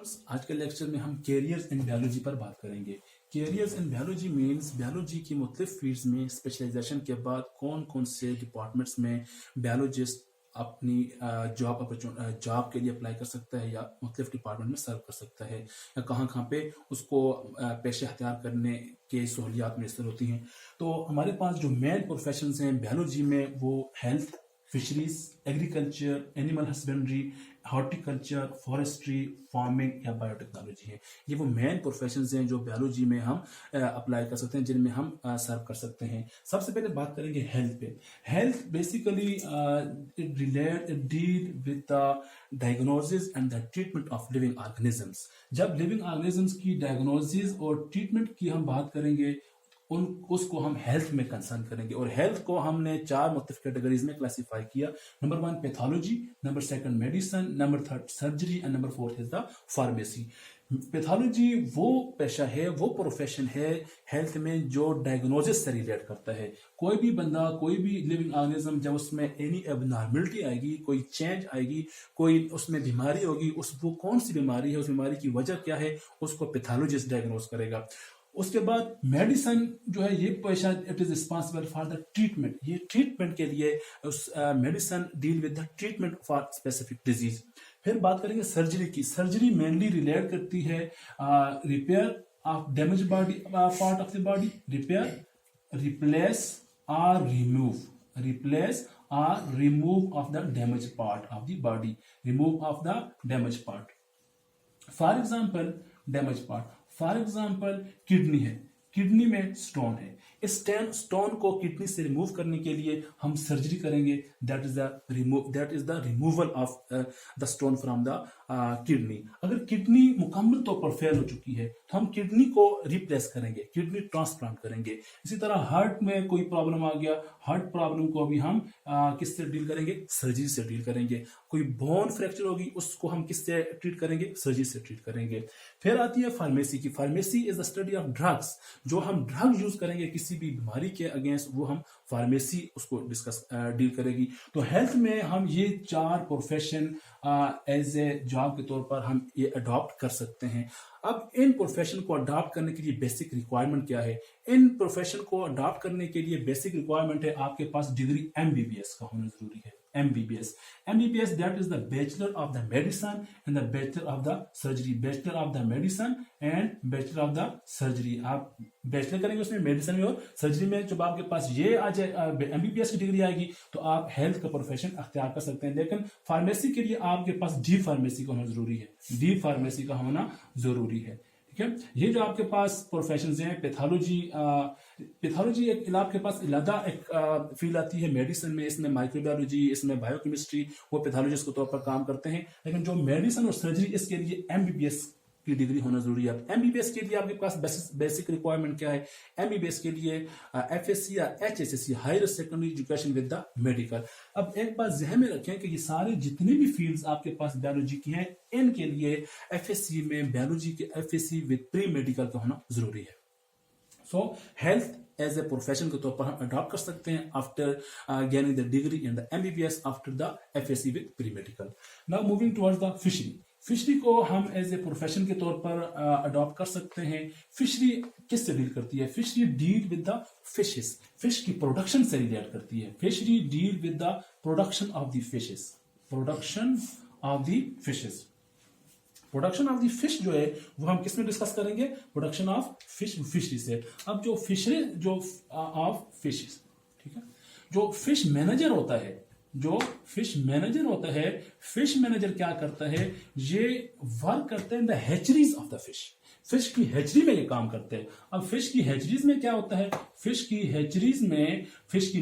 Students, आज के lecture में हम कैरियर्स इन बायोलॉजी पर बात करेंगे। Carriers in biology means biology की मुख्तलिफ फील्ड्स में स्पेशलाइजेशन के बाद कौन कौन से डिपार्टमेंट्स में बायोलॉजिस्ट अपनी जॉब के लिए अप्लाई कर सकता है या मुख्तलिफ डिपार्टमेंट में सर्व कर सकता है या कहाँ कहाँ पे उसको पेशे अख्तियार करने के सहूलियात मैसर होती हैं। तो हमारे पास जो मेन प्रोफेशंस हैं बायोलॉजी में वो health, fisheries, agriculture, animal husbandry, horticulture, forestry, farming या बायोटेक्नोलॉजी है। ये वो मेन प्रोफेशंस हैं जो बायोलॉजी में हम अप्लाई कर सकते हैं, जिनमें हम सर्व कर सकते हैं। सबसे पहले बात करेंगे हेल्थ पे। Health basically it deal with the diagnosis and the treatment of living organisms. जब लिविंग ऑर्गेनिजम्स की डायग्नोसिस और ट्रीटमेंट की हम बात करेंगे उसको हम हेल्थ में कंसर्न करेंगे। और हेल्थ को हमने 4 मुख्तलिफ कैटेगरीज में क्लासीफाई किया। Number 1 pathology, number 2 medicine, number 3 surgery and number 4 is the pharmacy. Pathology वो पेशा है, वो प्रोफेशन है हेल्थ में जो डायग्नोसिस से रिलेट करता है। कोई भी बंदा, कोई भी लिविंग ऑर्गेनिज्म जब उसमें एनी एबनॉर्मलिटी आएगी, कोई चेंज आएगी, कोई उसमें बीमारी होगी, उस वो कौन सी बीमारी है, उस बीमारी की वजह क्या है, उसको पैथोलॉजिस्ट डायग्नोज करेगा। उसके बाद मेडिसिन जो है ये पेशा it is responsible for the treatment. ये ट्रीटमेंट के लिए उस medicine deal with the treatment for specific disease. फिर बात करेंगे सर्जरी की। सर्जरी मेनली रिलेट करती है repair of damage body part of the body, repair, replace और remove of the damage part of the body, remove of the damage part. For example damage part, for example kidney है, kidney में stone है, इस stone को kidney से remove करने के लिए हम सर्जरी करेंगे। That is the removal of the stone from the kidney. अगर किडनी मुकम्मल तौर पर फेल हो चुकी है तो हम किडनी को रिप्लेस करेंगे, किडनी ट्रांसप्लांट करेंगे। इसी तरह हार्ट में कोई प्रॉब्लम आ गया, हार्ट प्रॉब्लम को भी हम किससे डील करेंगे, सर्जरी से डील करेंगे। कोई बोन फ्रैक्चर होगी उसको हम किससे ट्रीट करेंगे, सर्जरी से ट्रीट करेंगे। फिर आती है फार्मेसी की। Pharmacy is the study of drugs. जो हम ड्रग यूज करेंगे किसी भी बीमारी के अगेंस्ट, वो हम फार्मेसी उसको डील करेगी। तो हेल्थ में हम ये 4 प्रोफेशन एज ए जॉब के तौर पर हम ये अडॉप्ट कर सकते हैं। अब इन प्रोफेशन को अडॉप्ट करने के लिए बेसिक रिक्वायरमेंट क्या है? इन प्रोफेशन को अडॉप्ट करने के लिए बेसिक रिक्वायरमेंट है आपके पास डिग्री MBBS का होना जरूरी है। MBBS that is the Bachelor of the Medicine and the Bachelor of the Surgery, Bachelor of the Medicine and Bachelor of the Surgery। आप बैचलर करेंगे उसमें मेडिसिन में और सर्जरी में। जब आपके पास ये आ जाए MBBS की डिग्री आएगी तो आप हेल्थ का प्रोफेशन अख्तियार कर सकते हैं। लेकिन फार्मेसी के लिए आपके पास D फार्मेसी का होना जरूरी है, D फार्मेसी का होना जरूरी है। ठीक है, ये जो आपके पास प्रोफेशंस हैं, पैथोलॉजी एक आपके पास अलग एक फील्ड आती है मेडिसिन में। इसमें माइक्रोबायोलॉजी, इसमें बायोकेमिस्ट्री, वो पैथोलॉजिस्ट के तौर पर काम करते हैं। लेकिन जो मेडिसिन और सर्जरी, इसके लिए MBBS की डिग्री होना जरूरी है। MBBS के लिए आपके पास बेसिक रिक्वायरमेंट क्या है? MBBS के लिए FSC या HSC, higher secondary education with the medical. अब एक बात ज़हन में रखें कि ये सारे जितने भी फील्ड्स आपके पास बायोलॉजी की हैं, इनके लिए FSC में बायोलॉजी के FSC विद प्री मेडिकल का होना जरूरी है। So health as a profession के तौर पर हम अडॉप्ट कर सकते हैं after gaining the degree in the MBBS after the FSC with pre medical. Now moving towards the fishery. Fishery को हम एज ए प्रोफेशन के तौर पर अडॉप्ट कर सकते हैं। फिशरी किससे डील करती है? Fishery deal with the fishes, fish की प्रोडक्शन से रिलेट करती है। Fishery deal with the production of the fishes, production of the fishes. Production of the fish जो है वो हम किस में डिस्कस करेंगे? प्रोडक्शन ऑफ फिश, फिशरी से। अब जो फिशरी जो ऑफ फिशेस, ठीक है, जो फिश मैनेजर होता है, फिश मैनेजर क्या करता है? ये वर्क करते हैं the hatcheries of the fish. Fish की हैचरी में ये काम करते हैं। अब फिश की हैचरीज में क्या होता है? फिश की हैचरीज में फिश की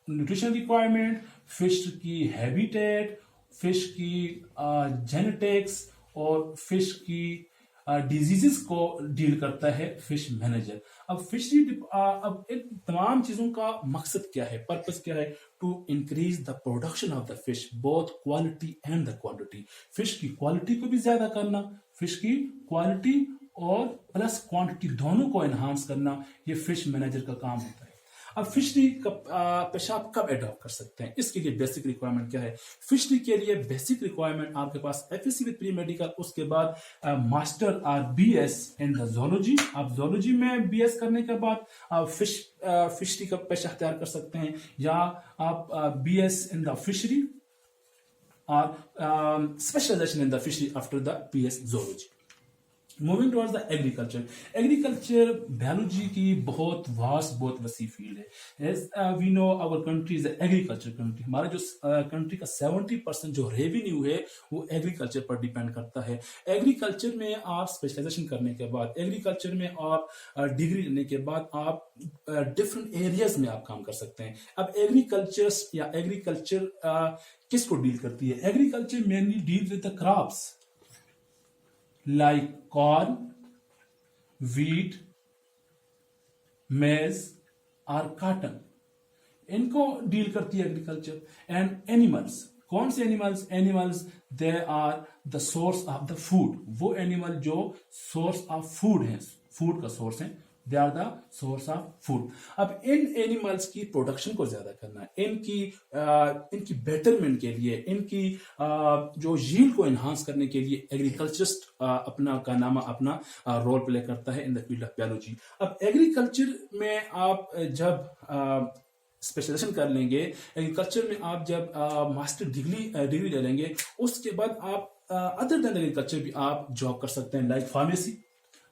न्यूट्रिशन रिक्वायरमेंट, फिश की हैबिटेट, फिश की जेनेटिक्स और फिश की डिजीजेस को डील करता है फिश मैनेजर। अब फिशरी अब इन तमाम चीजों का मकसद क्या है, पर्पस क्या है? To increase the production of the fish, both quality and the quantity. Fish की क्वालिटी को भी ज्यादा करना, फिश की क्वालिटी और प्लस क्वांटिटी दोनों को एनहांस करना, ये फिश मैनेजर का काम होता है। अब फिशरी का पेशा आप कब एडॉप्ट कर सकते हैं, इसके लिए बेसिक रिक्वायरमेंट क्या है? फिशरी के लिए बेसिक रिक्वायरमेंट आपके पास एफएससी विद प्री मेडिकल, उसके बाद मास्टर और बीएस इन द जोलॉजी। आप जोलॉजी में बीएस करने के बाद आप फिशरी का पेशा अख्तियार कर सकते हैं, या आप बीएस इन द फिशरी और specialisation in the fishery after the BS zoology. Moving towards the agriculture, agriculture biology की बहुत वास्ट, बहुत वसी फील्ड है। As we know our country is agriculture country. हमारे जो कंट्री का 70% जो रेवेन्यू है वो एग्रीकल्चर पर डिपेंड करता है। एग्रीकल्चर में आप स्पेशलाइजेशन करने के बाद, एग्रीकल्चर में आप डिग्री लेने के बाद आप डिफरेंट एरियाज में आप काम कर सकते हैं। अब एग्रीकल्चर या एग्रीकल्चर किसको डील करती है? Agriculture mainly deal with the crops like corn, wheat, maize और cotton, इनको डील करती है एग्रीकल्चर। एंड एनिमल्स, कौन से animals? Animals they are the source of the food. वो एनिमल जो सोर्स ऑफ फूड है, फूड का सोर्स है, they are the source of food. अब इन एनिमल्स की प्रोडक्शन को ज्यादा करना है, इनकी बेटरमेंट के लिए, इनकी जो यील्ड को एनहांस करने के लिए एग्रीकल्चरिस्ट अपना कारनामा, अपना रोल प्ले करता है in the field of biology. अब एग्रीकल्चर में आप जब स्पेशलाइजेशन कर लेंगे, एग्रीकल्चर में आप जब मास्टर डिग्री ले लेंगे, उसके बाद आप अदर देन एग्रीकल्चर भी आप जॉब कर सकते हैं, लाइक फार्मेसी,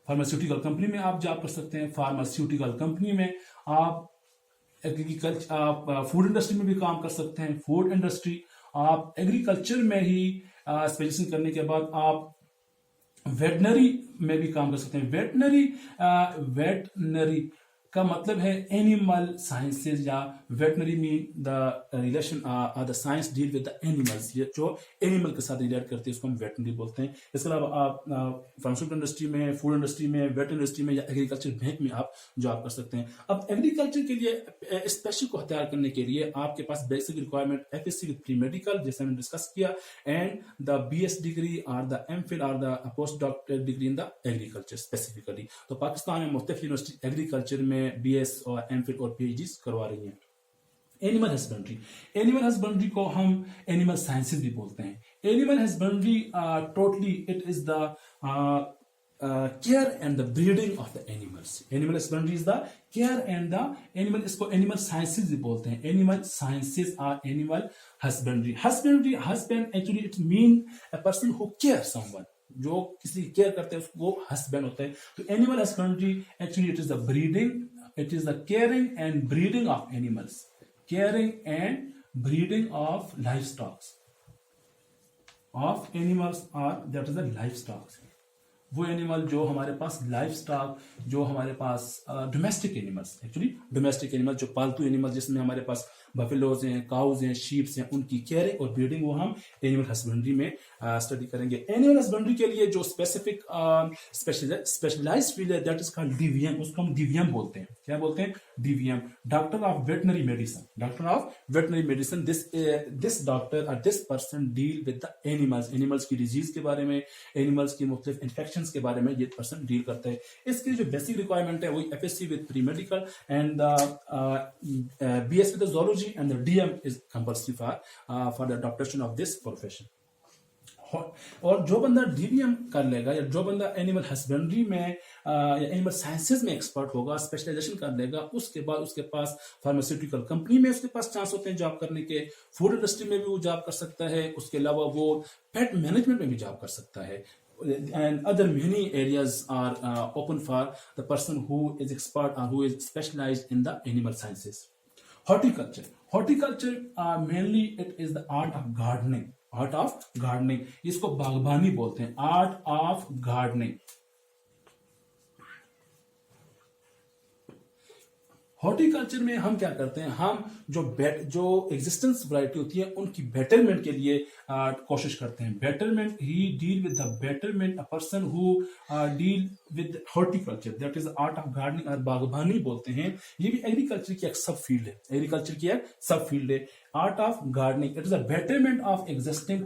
फार्मास्यूटिकल कंपनी में आप जॉब कर सकते हैं। फार्मास्यूटिकल कंपनी में आप एग्रीकल्चर, आप फूड इंडस्ट्री में भी काम कर सकते हैं। फूड इंडस्ट्री, आप एग्रीकल्चर में ही स्पेशलाइजेशन करने के बाद आप वेटनरी में भी काम कर सकते हैं। वेटनरी का मतलब है एनिमल साइंसेज, या veterinary mean the relation the science deal with the animals, ये जो एनिमल के साथ रिलेट करते हैं उसको हम वेटनरी बोलते हैं। इसके अलावा आप फार्मास्यूटिकल इंडस्ट्री में, फूड इंडस्ट्री में, वेटनरी इंडस्ट्री में या एग्रीकल्चर बैंक में आप जॉब कर सकते हैं। अब एग्रीकल्चर के लिए स्पेशल को हथियार करने के लिए आपके पास basic requirement FSc with pre medical, जैसे हमने डिस्कस किया, एंड द बीएस डिग्री और द एमफिल और the post doctor degree in the agriculture specifically. तो पाकिस्तान में मुख्तलिफ यूनिवर्सिटी एग्रीकल्चर में बीएस और एमफिल और पीएचडी करवा रही हैं। एनिमल हस्बेंड्री, एनिमल हस्बेंड्री को हम एनिमल साइंसेज भी बोलते हैं। Animal husbandry totally it is the care and the breeding of the animals. Animal husbandry is the care and the animal, इसको एनिमल साइंसेज भी बोलते हैं। एनिमल साइंसेज और animal husbandry. Husbandry, husband actually it mean a person who care someone, जो किसी की care करते हैं उसको हस्बैंड होता है। तो animal husbandry actually it is the breeding, it is the caring and breeding of animals, caring and breeding of livestock, of animals, or that is the livestock। वो एनिमल जो हमारे पास लाइफ स्टॉक, जो हमारे पास domestic animals, actually domestic animal जो पालतू animal, जिसमें हमारे पास बफेलोज हैं, काउज हैं, शीप्स हैं, उनकी केयरिंग और ब्रीडिंग वो हम एनिमल हस्बेंड्री में स्टडी करेंगे। एनिमल हस्बेंड्री के लिए जो स्पेसिफिक स्पेशलाइज्ड फील्ड है दैट इज कॉल्ड डीवीएम, उसको हम डीवीएम बोलते हैं। क्या बोलते हैं? DVM, doctor of veterinary medicine. Doctor of veterinary medicine, this doctor और this person deal with the animals, animals की डिजीज के बारे में, एनिमल्स की मुख्तलिफ इन्फेक्शंस के बारे में ये पर्सन डील करता है। इसके जो बेसिक रिक्वायरमेंट है वही FSC with pre medical and BS with zoology and the DM is compulsory for the adoption of this profession। और जो बंदा डीवीएम कर लेगा, या जो बंदा एनिमल हस्बेंड्री में या एनिमल साइंसेज में एक्सपर्ट होगा, स्पेशलाइजेशन कर लेगा, उसके बाद उसके पास फार्मास्यूटिकल कंपनी में उसके पास चांस होते हैं जॉब करने के, फूड इंडस्ट्री में भी वो जॉब कर सकता है, उसके अलावा वो पेट मैनेजमेंट में भी जॉब कर सकता है। And other many areas are open for the person who is expert or who is specialized in the animal sciences। Horticulture, horticulture mainly it is the art of gardening, art of gardening, इसको बागबानी बोलते हैं, art of gardening। Horticulture में हम क्या करते हैं, हम जो एग्जिस्टेंस वैरायटी होती है उनकी बेटरमेंट के लिए कोशिश करते हैं। Betterment, he deal with the betterment, a person who deal with horticulture, that is art of gardening और बागबानी बोलते हैं। ये भी एग्रीकल्चर की एक सब फील्ड है, एग्रीकल्चर की एक सब फील्ड है। Art of gardening, it is a betterment of existing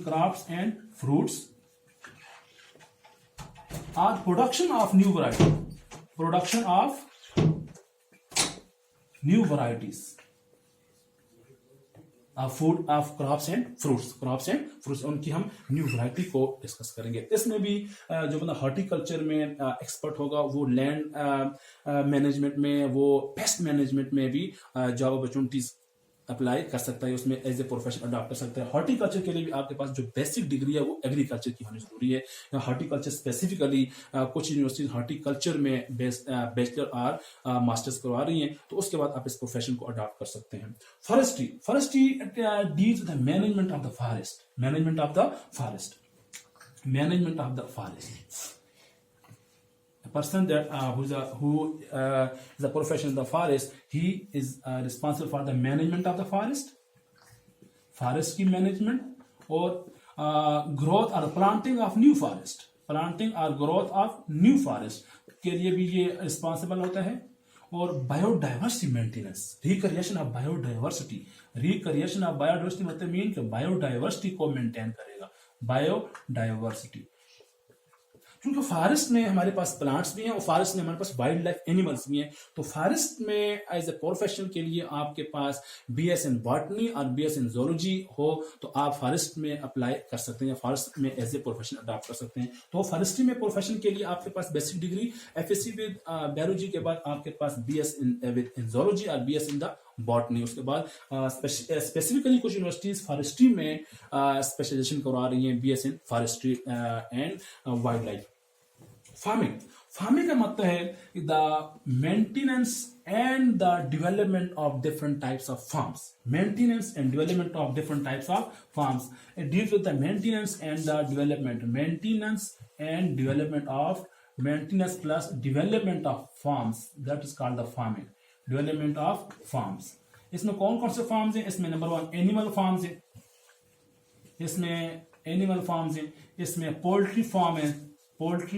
crops and fruits or production of new variety, production of new varieties food of crops and fruits उनकी हम न्यू वैरायटी को discuss करेंगे। इसमें भी जो बंदा हॉर्टिकल्चर में एक्सपर्ट होगा वो लैंड मैनेजमेंट में, वो पेस्ट मैनेजमेंट में भी जॉब अपॉर्चुनिटीज अप्लाई कर सकता है, उसमें एज ए प्रोफेशन अडॉप्ट कर सकता है। हॉर्टिकल्चर के लिए भी आपके पास जो बेसिक डिग्री है वो एग्रीकल्चर की होनी जरूरी है। हॉर्टिकल्चर स्पेसिफिकली कुछ यूनिवर्सिटीज हॉर्टिकल्चर में बैचलर और मास्टर्स करवा रही हैं, तो उसके बाद आप इस प्रोफेशन को अडॉप्ट कर सकते हैं। Forestry deals with the management of the forest, A person that who is a profession in the forest, he is responsible for the management of the forest की management और growth or planting of new forest के लिए भी ये responsible होता है। और biodiversity maintenance, recreation of biodiversity मतलब मीन कि बायोडाइवर्सिटी को मेंटेन करेगा, बायोडाइवर्सिटी। क्योंकि फॉरेस्ट में हमारे पास प्लांट्स भी हैं और फॉरेस्ट में हमारे पास वाइल्ड लाइफ एनिमल्स भी हैं, तो फॉरेस्ट में एज ए प्रोफेशन के लिए आपके पास बीएस इन बॉटनी और बीएस इन जोलॉजी हो तो आप फॉरेस्ट में अप्लाई कर सकते हैं, फॉरेस्ट में एज ए प्रोफेशन अडॉप्ट कर सकते हैं। तो फॉरेस्ट्री में प्रोफेशन के लिए आपके पास basic degree FSc with biology के बाद आपके पास बीएस इन जोलॉजी और बीएस इन द बॉटनी। उसके बाद स्पेसिफिकली कुछ यूनिवर्सिटीज फॉरेस्ट्री में स्पेशलाइजेशन करवा रही हैं, BS in forestry and wildlife. Farming का मतलब है the maintenance and the development of different types of farms, it deals with the maintenance plus development of farms, that is called the farming, development of farms. इसमें कौन कौन से farms हैं? इसमें number 1 animal farms है, इसमें poultry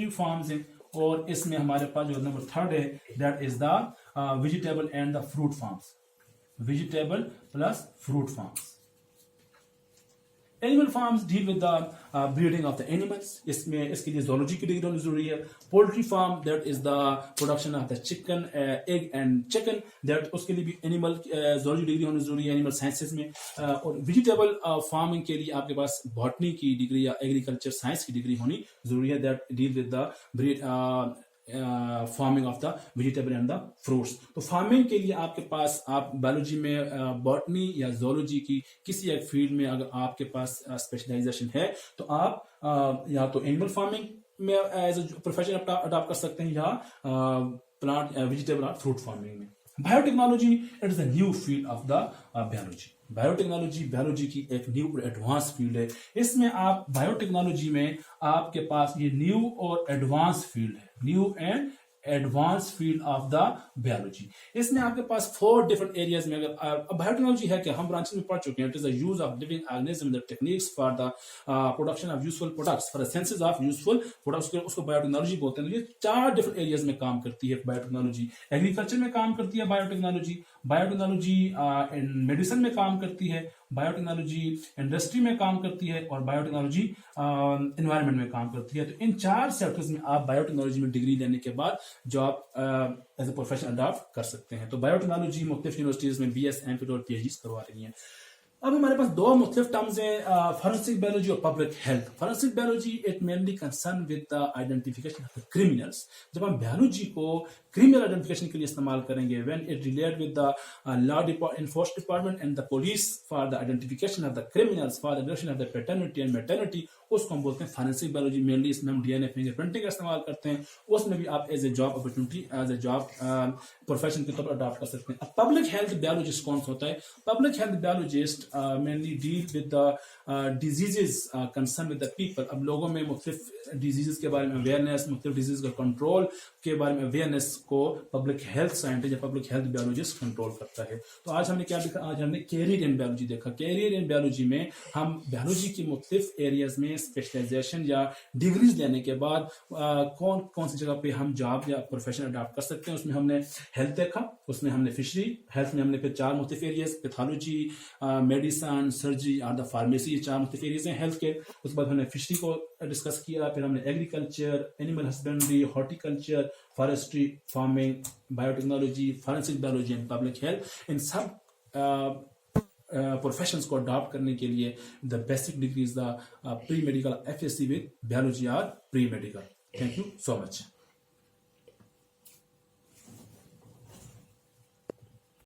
farms है और इसमें हमारे पास जो नंबर 3 है that is the vegetable and the fruit farms, vegetable plus fruit farms. Animal farms deal with the breeding of the animals, इसमें इसके लिए जोलॉजी की डिग्री होनी जरूरी है। Poultry farm that is the production of the chicken, egg and chicken, that उसके लिए भी एनिमल जोलॉजी डिग्री होनी जरूरी है एनिमल साइंसेज में। और वेजिटेबल फार्मिंग के लिए आपके पास बॉटनी की डिग्री या एग्रीकल्चर साइंस की डिग्री होनी जरूरी है, that deal with the farming of the vegetable and the fruits. तो फार्मिंग के लिए आपके पास आप बायोलॉजी में बॉटनी या जोलॉजी की किसी एक फील्ड में अगर आपके पास स्पेशलाइजेशन है तो आप या तो एनिमल फार्मिंग में एज ए प्रोफेशन अडॉप्ट कर सकते हैं या प्लांट वेजिटेबल और फ्रूट फार्मिंग में। Biotechnology it is a new field of the biology. Biotechnology की एक न्यू और एडवांस फील्ड है। इसमें आप बायोटेक्नोलॉजी में आपके पास ये न्यू और एडवांस फील्ड है, new and advance field of the biology. इसमें आपके पास 4 डिफरेंट एरियाज में अगर बायोटेक्नोलॉजी है क्या हम ब्रांचेस में पढ़ चुके हैं। It is the use of living organism, the techniques for the production of useful products, for the synthesis of useful products, उसको बायोटेक्नोलॉजी बोलते हैं। तो ये 4 डिफरेंट एरियाज में काम करती है बायोटेक्नोलॉजी। एग्रीकल्चर में काम करती है बायोटेक्नोलॉजी मेडिसिन में काम करती है, बायोटेक्नोलॉजी इंडस्ट्री में काम करती है और बायोटेक्नोलॉजी एनवायरनमेंट में काम करती है। तो इन 4 सेक्टर्स में आप बायोटेक्नोलॉजी में डिग्री लेने के बाद job as a profession adopt कर सकते हैं। तो बायोटेक्नोलॉजी मुख्तलिफ यूनिवर्सिटीज में BS, MPhil और PhD करवा रही हैं। अब हमारे पास 2 मुख्तलिफ टर्म्स हैं, फॉरेंसिक बायोलॉजी और public health. Forensic biology it mainly concern with the identification of the criminals. जब हम बायोलॉजी को क्रिमिनल आइडेंटिफिकेशन के लिए इस्तेमाल करेंगे, when it relate with the law enforcement department and the police for the identification of the criminals, for the detection of the paternity and maternity, उसको हम बोलते हैं फॉरेंसिक बायोलॉजी। मेनली इसमें हम DNA फिंगरप्रिंटिंग का इस्तेमाल करते हैं, उसमें भी आप as a job opportunity, as a job profession के तौर पर अडॉप्ट कर सकते हैं। अब पब्लिक हेल्थ बायोलॉजिस्ट कौन सा होता है? Public health biologist mainly deal with the diseases concern with the people. अब लोगों में मुख्तलिफ डिजीजेस के बारे में अवेयरनेस, मुख्तलिफ डिजीज का कंट्रोल के बारे में अवेयरनेस को पब्लिक हेल्थ साइंटिस्ट या पब्लिक हेल्थ बायोलॉजिस्ट कंट्रोल करता है। तो आज हमने क्या देखा? आज हमने कैरियर इन बायोलॉजी देखा। कैरियर इन बायोलॉजी में हम बायोलॉजी की मुख्तलिफ एरियाज में स्पेशलाइजेशन या डिग्रीज लेने के बाद कौन कौन सी जगह पे हम जॉब या प्रोफेशन अडॉप्ट कर सकते हैं। उसमें हमने हेल्थ देखा, उसमें हमने फिशरी हेल्थ में हमने फिर 4 मुख्तलिफ एरियाज, पैथोलॉजी, मेडिसन, सर्जरी और द फार्मेसी, ये 4 मुख्तलिफ एरियाज हैं हेल्थ के। उसके बाद हमने फिशरी को डिस्कस किया, फिर हमने agriculture, animal husbandry, horticulture, forestry, farming, biotechnology, forensic biology and public health. इन सब प्रोफेशंस को अडॉप्ट करने के लिए the basic degree is the pre medical FSc with biology और pre medical. Thank you so much.